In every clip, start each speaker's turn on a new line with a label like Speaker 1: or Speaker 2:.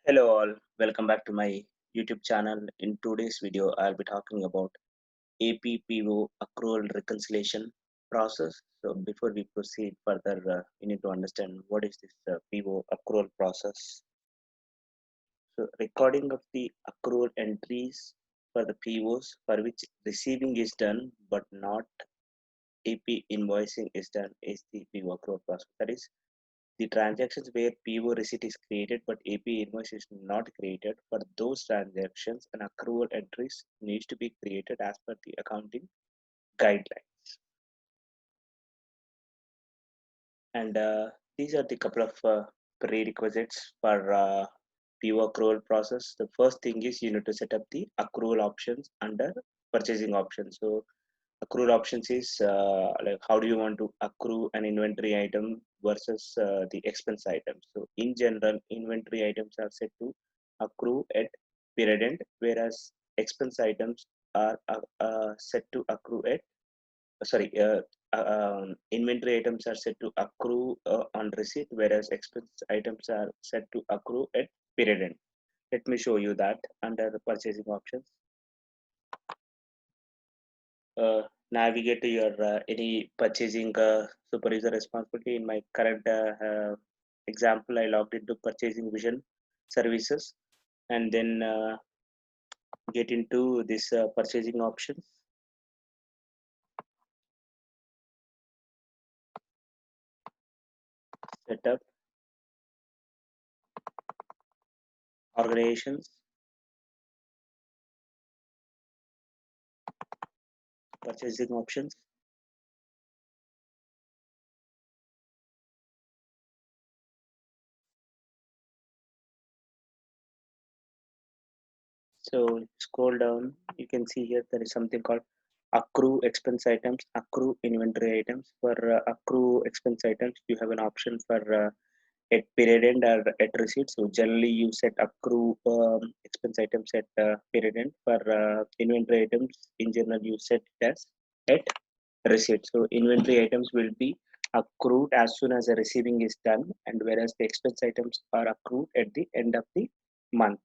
Speaker 1: Hello all, welcome back to my YouTube channel. In today's video, I'll be talking about APPO accrual reconciliation process. So before we proceed further, we need to understand what is this PO accrual process. So recording of the accrual entries for the POs for which receiving is done but not AP invoicing is done is the PO accrual process. That is the transactions where PO receipt is created but AP invoice is not created, for those transactions, an accrual entries needs to be created as per the accounting guidelines. And these are the couple of prerequisites for PO accrual process. The first thing is you need to set up the accrual options under purchasing options. So accrual options is like how do you want to accrue an inventory item versus the expense item. So in general, inventory items are set to accrue at period end, whereas expense items are set to accrue at sorry inventory items are set to accrue on receipt, whereas expense items are set to accrue at period end. Let me show you that under the purchasing options. Navigate to your any purchasing supervisor responsibility. In my current example, I logged into purchasing vision services and then get into this purchasing options, setup, organizations, purchasing options. So scroll down, you can see here there is something called accrue expense items, accrue inventory items. For accrue expense items, you have an option for at period end or at receipt. So generally you set accrue expense items at period end. For inventory items, in general you set it as at receipt. So inventory items will be accrued as soon as the receiving is done, and whereas the expense items are accrued at the end of the month.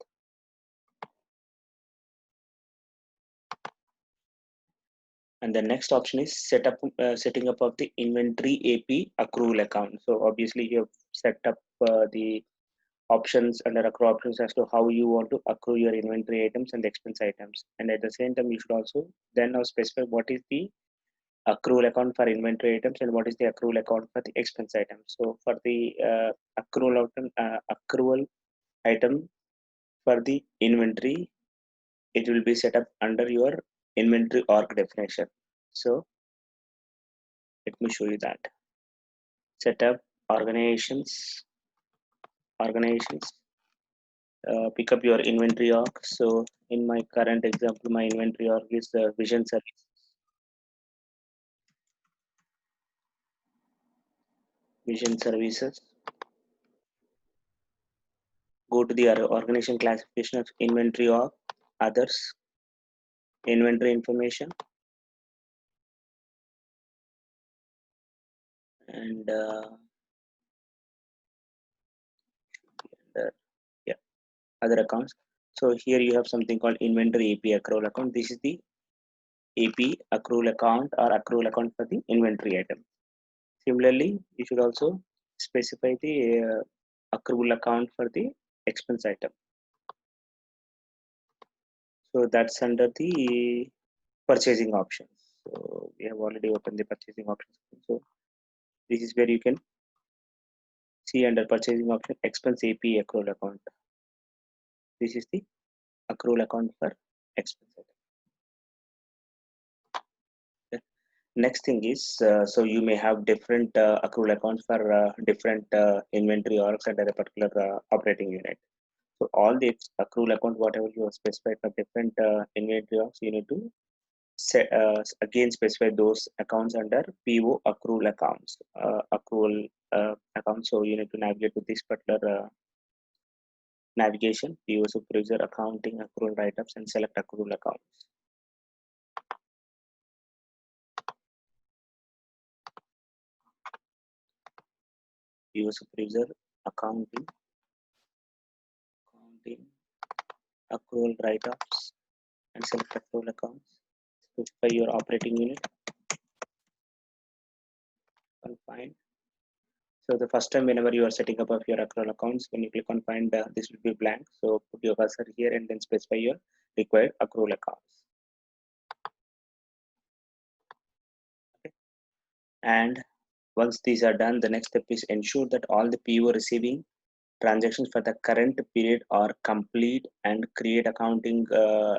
Speaker 1: And the next option is setting up of the inventory AP accrual account. So obviously you have set up the options under accrue options as to how you want to accrue your inventory items and the expense items. And at the same time, you should also then now specify what is the accrual account for inventory items and what is the accrual account for the expense items. So for the accrual item for the inventory, it will be set up under your inventory org definition. So let me show you that. Setup, organizations, pick up your inventory org. So in my current example, my inventory org is vision service, vision services. Go to the organization classification of inventory org, others, inventory information, and yeah, other accounts. So here you have something called inventory AP accrual account. This is the AP accrual account or accrual account for the inventory item. Similarly, you should also specify the accrual account for the expense item. So that's under the purchasing options. So we have already opened the purchasing options. So this is where you can see under purchasing option expense AP accrual account. This is the accrual account for expense item. Next thing is, so you may have different accrual accounts for different inventory orgs under a particular operating unit. So all the accrual account, whatever you have specified for different inventory orgs, you need to set, again specify those accounts under PO accrual accounts, accrual accounts. So you need to navigate to this particular navigation, PO supervisor, accounting, accrual write-ups, and select accrual accounts. PO supervisor, accounting, accounting, accrual write-offs, and select accrual accounts. Specify your operating unit. Confine. So the first time whenever you are setting up of your accrual accounts, when you click on find, this will be blank. So put your cursor here and then specify your required accrual accounts. Okay. And once these are done, the next step is ensure that all the PO receiving transactions for the current period are complete and create accounting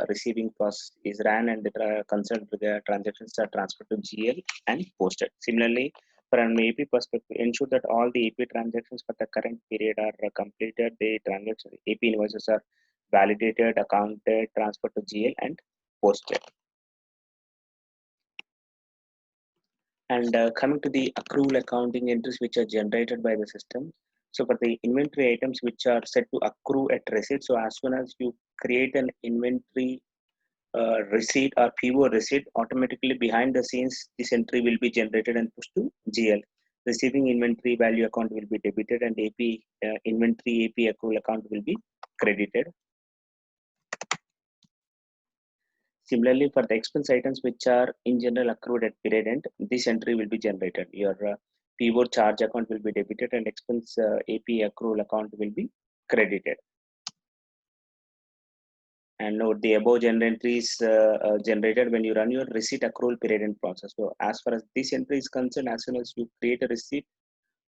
Speaker 1: receiving process is ran and the concerned transactions are transferred to GL and posted. Similarly, for an AP perspective, ensure that all the AP transactions for the current period are completed. The transactions AP invoices are validated, accounted, transferred to GL and posted. And coming to the accrual accounting entries which are generated by the system. So for the inventory items which are set to accrue at receipt, so as soon as you create an inventory receipt or PO receipt, automatically behind the scenes, this entry will be generated and pushed to GL. Receiving inventory value account will be debited and AP inventory AP accrual account will be credited. Similarly, for the expense items which are in general accrued at period end, this entry will be generated. Your PO charge account will be debited and expense AP accrual account will be credited. And note the above entries generated when you run your receipt accrual period end process. So as far as this entry is concerned, as soon as you create a receipt,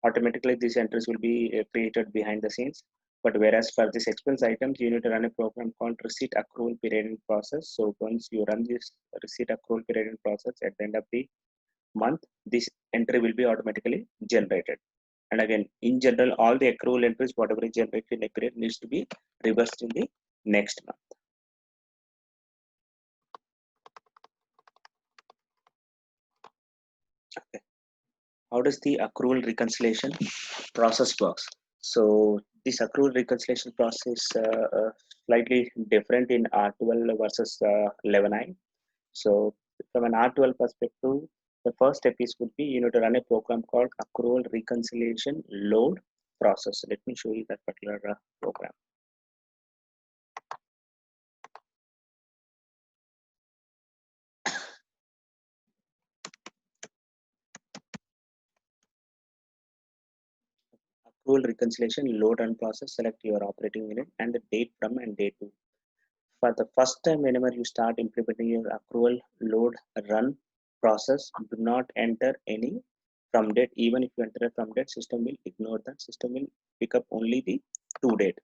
Speaker 1: automatically these entries will be created behind the scenes. But whereas for this expense items, you need to run a program called receipt accrual period end process. So once you run this receipt accrual period end process at the end of the month, this entry will be automatically generated. And again, in general, all the accrual entries, whatever is generated in a period, needs to be reversed in the next month. Okay. How does the accrual reconciliation process works? So this accrual reconciliation process is slightly different in R12 versus 11i. So from an R12 perspective, the first step is would be you know to run a program called accrual reconciliation load process. Let me show you that particular program. Accrual reconciliation load run process. Select your operating unit and the date from and date to. For the first time, whenever you start implementing your accrual load run process, do not enter any from date. Even if you enter a from date, system will ignore that. System will pick up only the to date.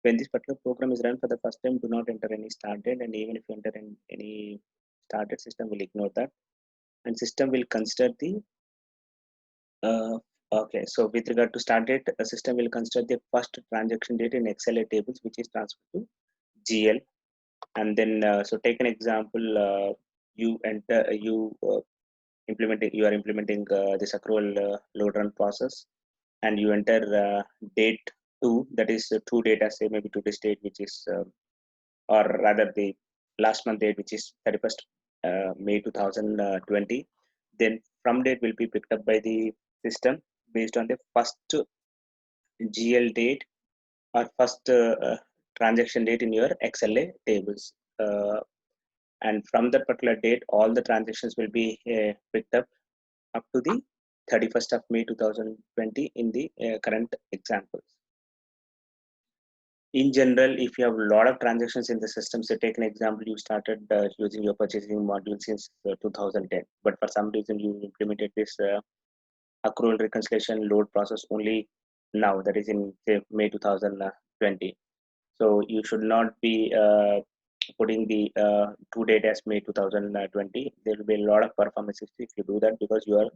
Speaker 1: When this particular program is run for the first time, do not enter any start date, and even if you enter in any start date, system will ignore that, and system will consider the okay. So with regard to start date, a system will consider the first transaction date in XLA tables, which is transferred to GL. And then so take an example, you enter you implementing you are implementing this accrual load run process, and you enter date 2, that is true data, say maybe today's date, which is or rather the last month date, which is 31st May 2020. Then from date will be picked up by the system based on the first GL date or first transaction date in your XLA tables. And from that particular date, all the transactions will be picked up to the 31st of May 2020 in the current examples. In general, if you have a lot of transactions in the system, so take an example, you started using your purchasing module since 2010, but for some reason you implemented this accrual reconciliation load process only now, that is in say May 2020. So you should not be putting the due date as May 2020. There will be a lot of performance issues if you do that, because you are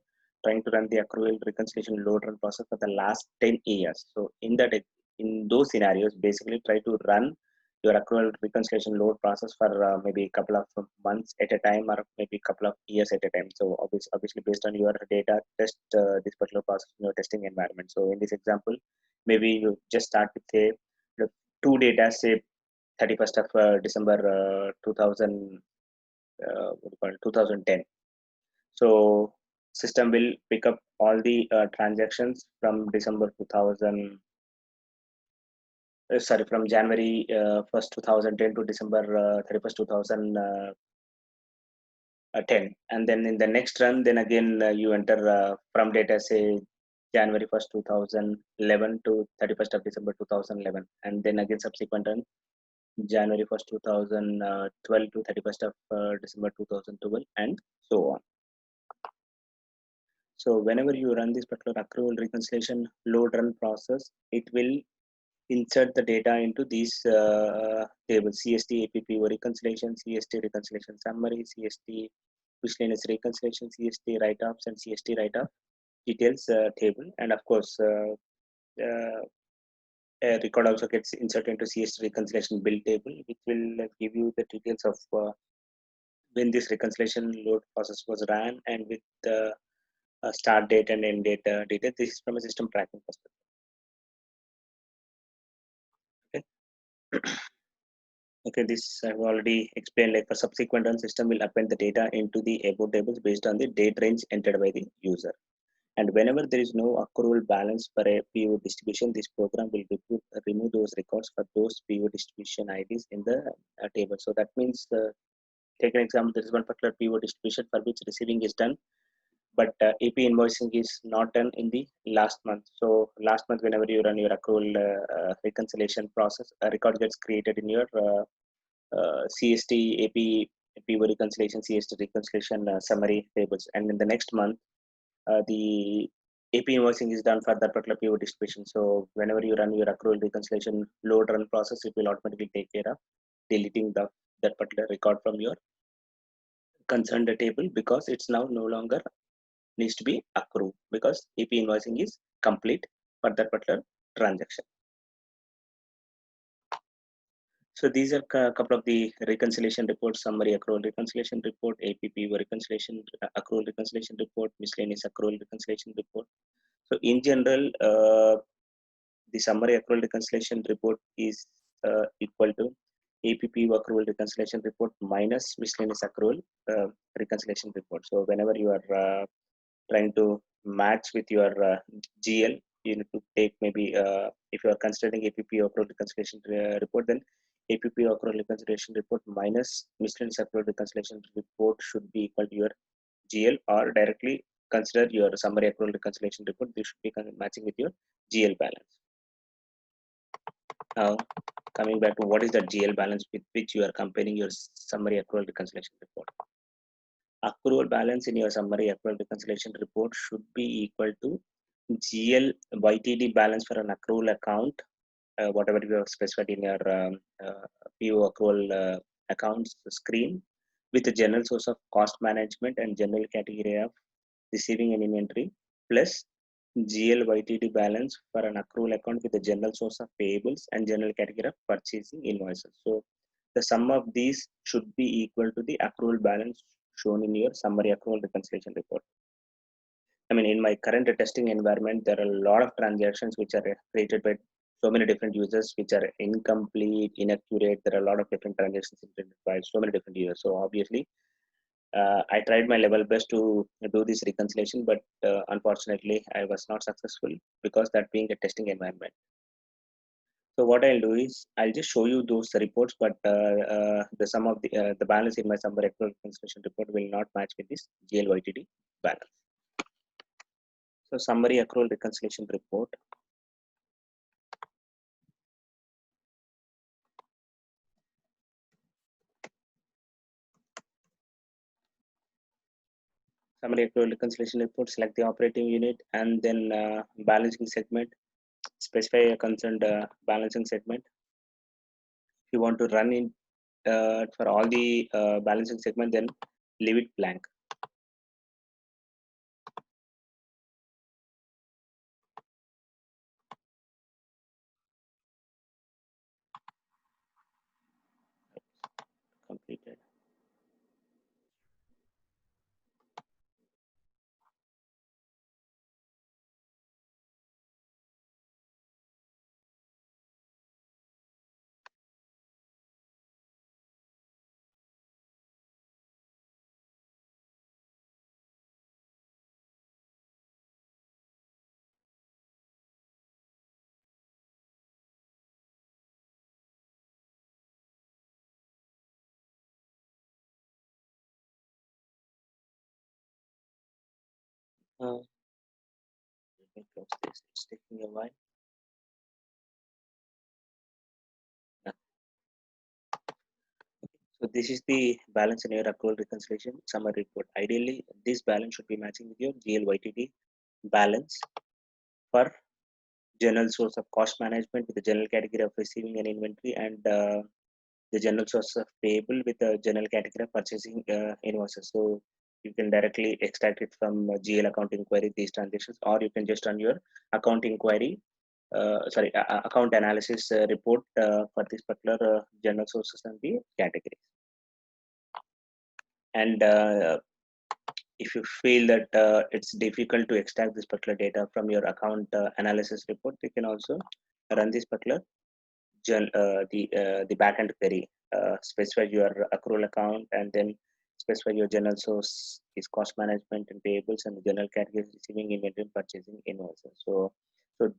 Speaker 1: trying to run the accrual reconciliation load run process for the last 10 years. So in those scenarios, basically try to run your accrual reconciliation load process for maybe a couple of months at a time, or maybe a couple of years at a time. So obviously based on your data, test this particular process in your testing environment. So in this example, maybe you just start with say the two data, say 31st of December 2000, what do you call it, 2010. So system will pick up all the transactions from December 2000, sorry, from January 1st, 2010 to December 31st, 2010. And then in the next run, then again you enter from data say January 1st, 2011 to 31st of December 2011. And then again subsequent run, January 1st, 2012 to 31st of December 2012, and so on. So whenever you run this particular accrual reconciliation load run process, it will insert the data into these tables: CST APPO reconciliation, CST reconciliation summary, CST miscellaneous reconciliation, CST write-offs, and CST write-off details table. And of course, uh, a record also gets inserted into CST reconciliation bill table, which will give you the details of when this reconciliation load process was ran and with the start date and end date data. This is from a system tracking perspective. Okay. Okay, this I've already explained. Like for subsequent run, system will append the data into the above tables based on the date range entered by the user. And whenever there is no accrual balance for a PO distribution, this program will remove those records for those PO distribution IDs in the table. So that means, take an example, there is one particular PO distribution for which receiving is done, but AP invoicing is not done in the last month. So last month, whenever you run your accrual reconciliation process, a record gets created in your CST AP PO reconciliation, CST reconciliation summary tables. And in the next month, the AP invoicing is done for that particular PO distribution. So whenever you run your accrual reconciliation load run process, it will automatically take care of deleting that particular record from your concerned table, because it's now no longer needs to be accrued because AP invoicing is complete for that particular transaction. So these are a couple of the reconciliation reports: summary accrual reconciliation report, APPO reconciliation accrual reconciliation report, miscellaneous accrual reconciliation report. So in general, the summary accrual reconciliation report is equal to APPO accrual reconciliation report minus miscellaneous accrual reconciliation report. So whenever you are trying to match with your GL, you need to take maybe if you are considering APPO accrual reconciliation report, then APPO accrual reconciliation report minus miscellaneous accrual reconciliation report should be equal to your GL, or directly consider your summary accrual reconciliation report. This should be matching with your GL balance. Now, coming back to what is the GL balance with which you are comparing your summary accrual reconciliation report. Accrual balance in your summary accrual reconciliation report should be equal to GL YTD balance for an accrual account, whatever you have specified in your PO accrual accounts screen, with the general source of cost management and general category of receiving an inventory, plus GL YTD balance for an accrual account with the general source of payables and general category of purchasing invoices. So the sum of these should be equal to the accrual balance shown in your summary accrual reconciliation report. I mean, in my current testing environment, there are a lot of transactions which are created by so many different users, which are incomplete, inaccurate. There are a lot of different transactions implemented by so many different users. So obviously, I tried my level best to do this reconciliation, but unfortunately, I was not successful because that being a testing environment. So what I'll do is I'll just show you those reports, but the sum of the balance in my summary accrual reconciliation report will not match with this GLYTD balance. So summary accrual reconciliation report. Summary accrual reconciliation report. Select the operating unit and then balancing segment. Specify a concerned balancing segment. If you want to run in for all the balancing segment, then leave it blank. Completed. Uh, Let me close this. It's taking a while. Uh, So this is the balance in your accrual reconciliation summary report. Ideally, this balance should be matching with your GLYTD balance for general source of cost management with the general category of receiving and inventory, and the general source of payable with the general category of purchasing invoices. So you can directly extract it from GL account inquiry these transactions, or you can just run your account inquiry account analysis report for this particular general sources and the categories. And if you feel that it's difficult to extract this particular data from your account analysis report, you can also run this particular the backend query. Specify your accrual account and then specify your general source is cost management and payables, and the general category is receiving inventory and purchasing invoices. So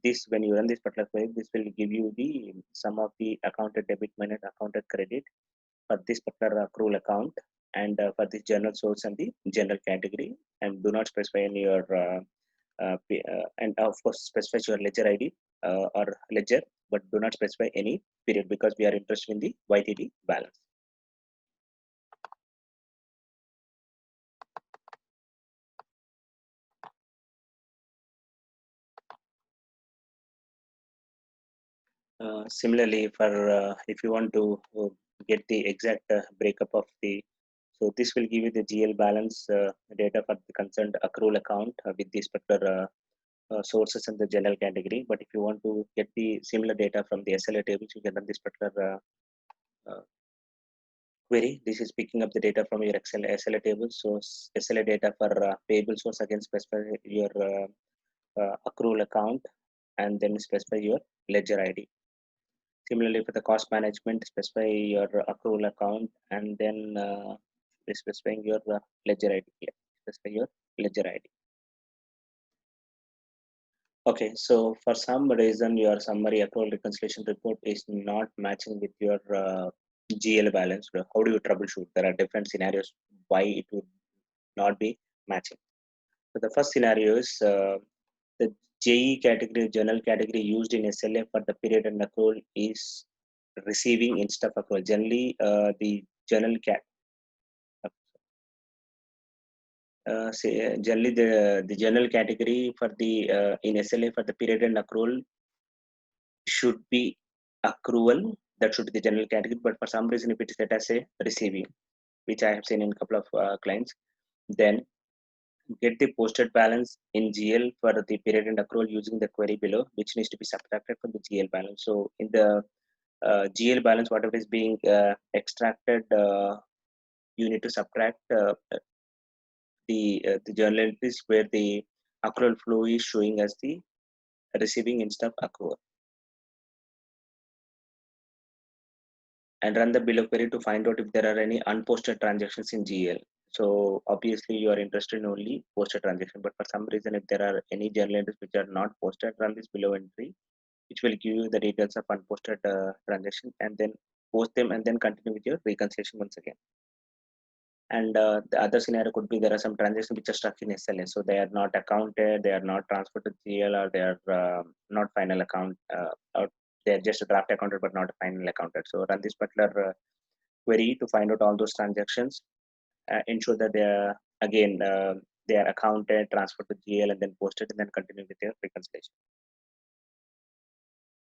Speaker 1: this, when you run this particular query, this will give you the sum of the accounted debit minus accounted credit for this particular accrual account, and for the general source and the general category, and do not specify in your and of course specify your ledger ID or ledger, but do not specify any period because we are interested in the YTD balance. Similarly, for if you want to get the exact breakup of the, so this will give you the GL balance data for the concerned accrual account with this particular sources in the general category. But if you want to get the similar data from the SLA tables, you can run this particular query. This is picking up the data from your Excel SLA table. So SLA data for payable source, again specify your accrual account and then specify your ledger ID. Similarly, for the cost management, specify your accrual account and then specifying your ledger ID. Yeah, specify your ledger ID. Okay, so for some reason your summary accrual reconciliation report is not matching with your GL balance. How do you troubleshoot? There are different scenarios why it would not be matching. So the first scenario is the JE category, general category used in SLA for the period and accrual is receiving instead of accrual. Generally, the general cat generally the general category for the in SLA for the period and accrual should be accrual. That should be the general category, but for some reason if it is set as a receiving, which I have seen in a couple of clients, then get the posted balance in GL for the period and accrual using the query below, which needs to be subtracted from the GL balance. So in the GL balance, whatever is being extracted, you need to subtract the journal entries where the accrual flow is showing as the receiving instead of accrual, and run the below query to find out if there are any unposted transactions in GL. So obviously you are interested in only posted transaction, but for some reason if there are any journal entries which are not posted, run this below entry, which will give you the details of unposted transaction, and then post them and then continue with your reconciliation once again. And the other scenario could be there are some transactions which are stuck in SLA, so they are not accounted, they are not transferred to GL, or they are not final account, or they are just a draft accounted but not a final accounted. So run this particular query to find out all those transactions, ensure that they are again they are accounted, transferred to GL, and then posted, and then continue with your reconciliation.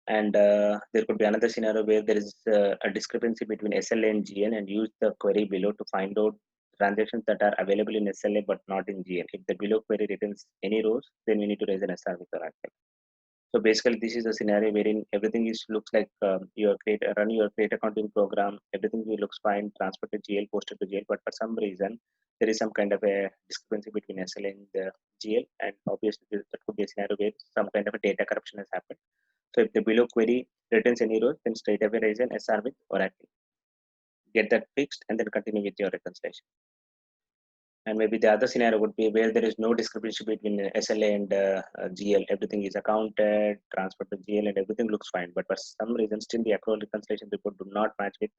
Speaker 1: And there could be another scenario where there is a discrepancy between SLA and GL, and use the query below to find out transactions that are available in SLA but not in GL. If the below query returns any rows, then we need to raise an SR with Oracle. So basically, this is a scenario wherein everything is looks like your run your create accounting program, everything looks fine, transferred to GL, posted to GL, but for some reason there is some kind of a discrepancy between SLA and the GL, and obviously that could be a scenario where some kind of a data corruption has happened. So if the below query returns any rows, then straight away raise an SR with Oracle. Get that fixed and then continue with your reconciliation. And maybe the other scenario would be where there is no discrepancy between SLA and GL. Everything is accounted, transferred to GL, and everything looks fine. But for some reason, still the accrual reconciliation report do not match with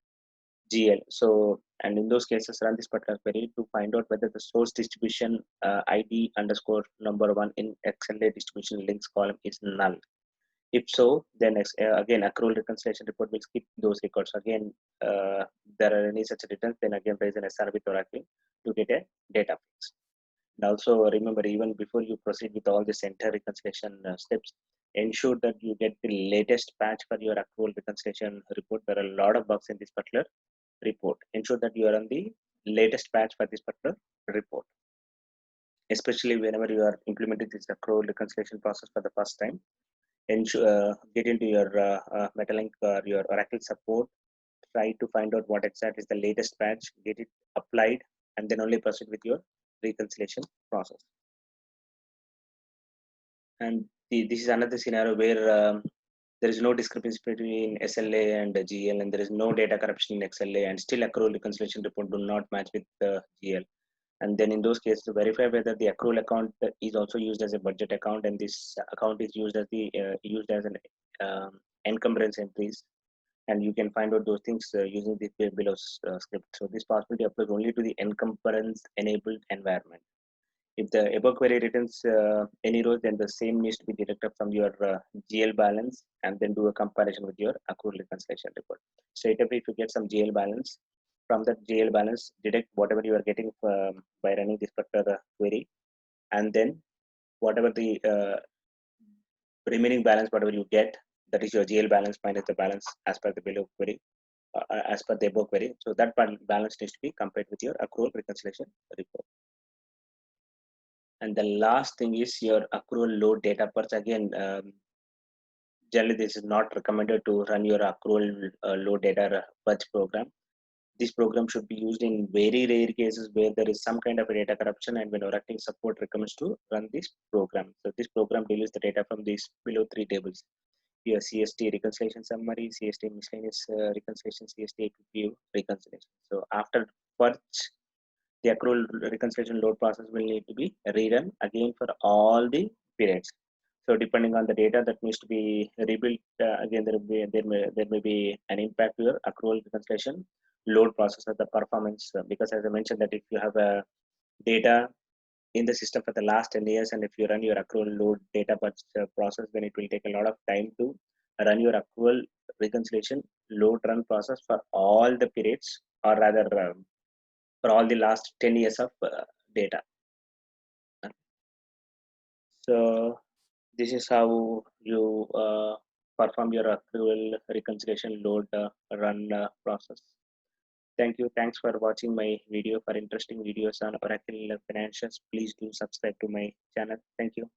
Speaker 1: GL. So, and in those cases, run this particular query to find out whether the source distribution ID underscore number one in XLA distribution links column is null. If so, then again, accrual reconciliation report will skip those records. Again, there are any such returns, then again raise an SR with Oracle to get a data fix. And also remember, even before you proceed with all this entire reconciliation steps, ensure that you get the latest patch for your accrual reconciliation report. There are a lot of bugs in this particular report. Ensure that you are on the latest patch for this particular report, especially whenever you are implementing this accrual reconciliation process for the first time. Ensure, get into your Metalink or your Oracle support. Try to find out what exactly is the latest patch, get it applied, and then only proceed with your reconciliation process. And this is another scenario where there is no discrepancy between SLA and GL, and there is no data corruption in XLA, and still accrual reconciliation report do not match with the GL. And then in those cases, to verify whether the accrual account is also used as a budget account, and this account is used as the used as an encumbrance entries, and you can find out those things using the below script. So this possibility applies only to the encumbrance enabled environment. If the above query returns any rows, then the same needs to be deducted from your GL balance and then do a comparison with your accrual reconciliation report. Straight up, if you get some GL balance, from that GL balance, deduct whatever you are getting by running this particular query, and then whatever the remaining balance, whatever you get, that is your GL balance minus the balance as per the below query, as per the above query. So that balance needs to be compared with your accrual reconciliation report. And the last thing is your accrual load data parts. Again, generally this is not recommended to run your accrual load data purge program. This program should be used in very rare cases where there is some kind of a data corruption, and when Oracle support recommends to run this program. So this program delivers the data from these below three tables: your CST reconciliation summary, CST miscellaneous reconciliation, CST view reconciliation. So after purge, the accrual reconciliation load process will need to be rerun again for all the periods. So depending on the data that needs to be rebuilt, again there may be an impact to your accrual reconciliation load process of the performance, because as I mentioned that if you have a data in the system for the last 10 years, and if you run your accrual load data process, then it will take a lot of time to run your accrual reconciliation load run process for all the periods, or rather for all the last 10 years of data. So this is how you perform your accrual reconciliation load run process. Thank you. Thanks for watching my video. For interesting videos on Oracle Financials, please do subscribe to my channel. Thank you.